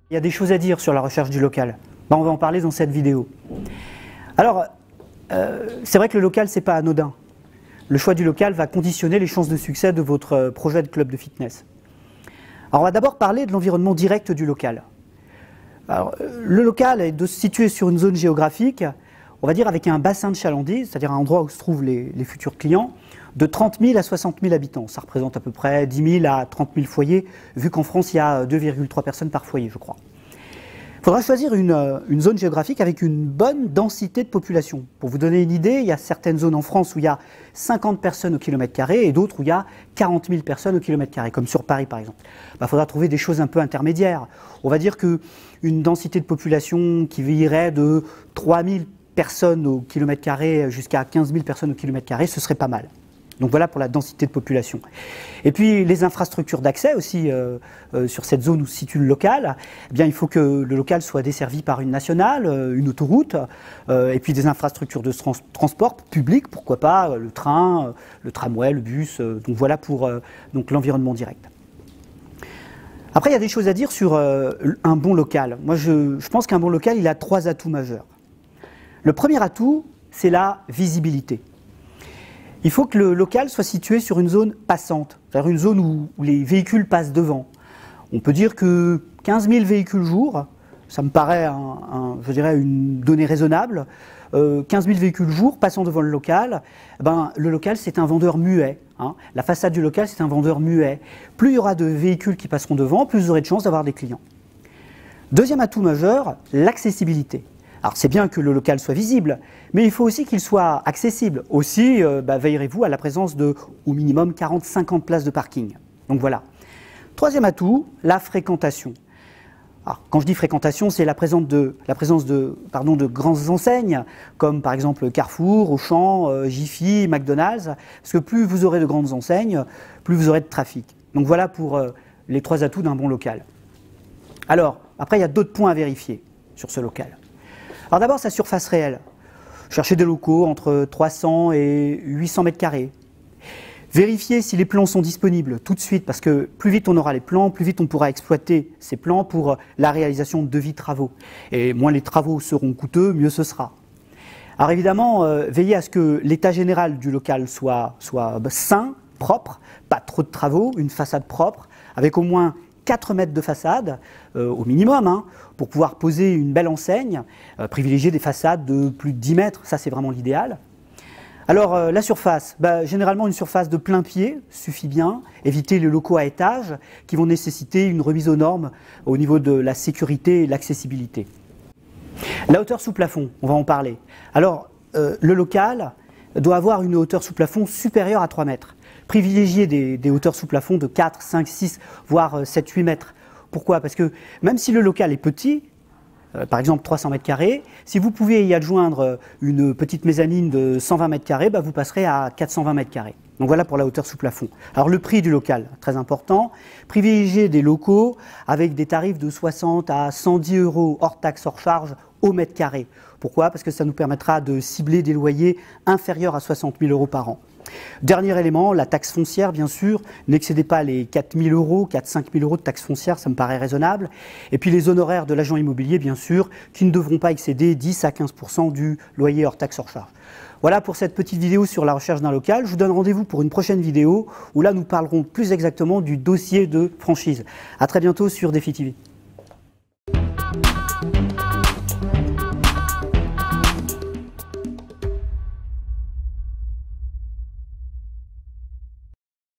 Il y a des choses à dire sur la recherche du local. On va en parler dans cette vidéo. Alors, c'est vrai que le local, ce n'est pas anodin. Le choix du local va conditionner les chances de succès de votre projet de club de fitness. Alors, on va d'abord parler de l'environnement direct du local. Alors, le local est situé sur une zone géographique, on va dire avec un bassin de chalandise, c'est-à-dire un endroit où se trouvent les futurs clients, de 30 000 à 60 000 habitants. Ça représente à peu près 10 000 à 30 000 foyers, vu qu'en France, il y a 2,3 personnes par foyer, je crois. Il faudra choisir une zone géographique avec une bonne densité de population. Pour vous donner une idée, il y a certaines zones en France où il y a 50 personnes au kilomètre carré et d'autres où il y a 40 000 personnes au kilomètre carré, comme sur Paris par exemple. Il faudra trouver des choses un peu intermédiaires. On va dire qu'une densité de population qui irait de 3 000 personnes au kilomètre carré jusqu'à 15 000 personnes au kilomètre carré, ce serait pas mal. Donc voilà pour la densité de population. Et puis les infrastructures d'accès aussi sur cette zone où se situe le local, eh bien, il faut que le local soit desservi par une nationale, une autoroute, et puis des infrastructures de transport public, pourquoi pas, le train, le tramway, le bus, donc voilà pour donc l'environnement direct. Après, il y a des choses à dire sur un bon local. Moi, je pense qu'un bon local, il a 3 atouts majeurs. Le premier atout, c'est la visibilité. Il faut que le local soit situé sur une zone passante, c'est-à-dire une zone où les véhicules passent devant. On peut dire que 15 000 véhicules jour, ça me paraît je dirais une donnée raisonnable. 15 000 véhicules jour passant devant le local c'est un vendeur muet. Hein. La façade du local, c'est un vendeur muet. Plus il y aura de véhicules qui passeront devant, plus vous aurez de chances d'avoir des clients. Deuxième atout majeur, l'accessibilité. Alors c'est bien que le local soit visible, mais il faut aussi qu'il soit accessible. Aussi, veillerez-vous à la présence de, au minimum, 40-50 places de parking. Donc voilà. Troisième atout, la fréquentation. Alors, quand je dis fréquentation, c'est la présence de grandes enseignes, comme par exemple Carrefour, Auchan, Jiffy, McDonald's, parce que plus vous aurez de grandes enseignes, plus vous aurez de trafic. Donc voilà pour les 3 atouts d'un bon local. Alors, après, il y a d'autres points à vérifier sur ce local. Alors d'abord, sa surface réelle. Cherchez des locaux entre 300 et 800 mètres carrés. Vérifiez si les plans sont disponibles tout de suite, parce que plus vite on aura les plans, plus vite on pourra exploiter ces plans pour la réalisation de devis travaux. Et moins les travaux seront coûteux, mieux ce sera. Alors évidemment, veillez à ce que l'état général du local soit sain, propre, pas trop de travaux, une façade propre, avec au moins 4 mètres de façade, au minimum, hein, pour pouvoir poser une belle enseigne, privilégier des façades de plus de 10 mètres, ça c'est vraiment l'idéal. Alors la surface, généralement une surface de plein pied suffit bien, évitez les locaux à étage qui vont nécessiter une remise aux normes au niveau de la sécurité et l'accessibilité. La hauteur sous plafond, on va en parler. Alors le local doit avoir une hauteur sous plafond supérieure à 3 mètres. Privilégier des hauteurs sous plafond de 4, 5, 6, voire 7, 8 mètres. Pourquoi? Parce que même si le local est petit, par exemple 300 mètres carrés, si vous pouvez y adjoindre une petite mezzanine de 120 mètres carrés, vous passerez à 420 mètres carrés. Donc voilà pour la hauteur sous plafond. Alors le prix du local, très important. Privilégier des locaux avec des tarifs de 60 à 110 € hors taxe, hors charge au mètre carré. Pourquoi? Parce que ça nous permettra de cibler des loyers inférieurs à 60 000 € par an. Dernier élément, la taxe foncière, bien sûr. N'excédez pas les 4 000 €, 4-5 000 € de taxe foncière, ça me paraît raisonnable. Et puis les honoraires de l'agent immobilier, bien sûr, qui ne devront pas excéder 10 à 15% du loyer hors taxe, hors charge. Voilà pour cette petite vidéo sur la recherche d'un local. Je vous donne rendez-vous pour une prochaine vidéo où là nous parlerons plus exactement du dossier de franchise. A très bientôt sur Défi TV.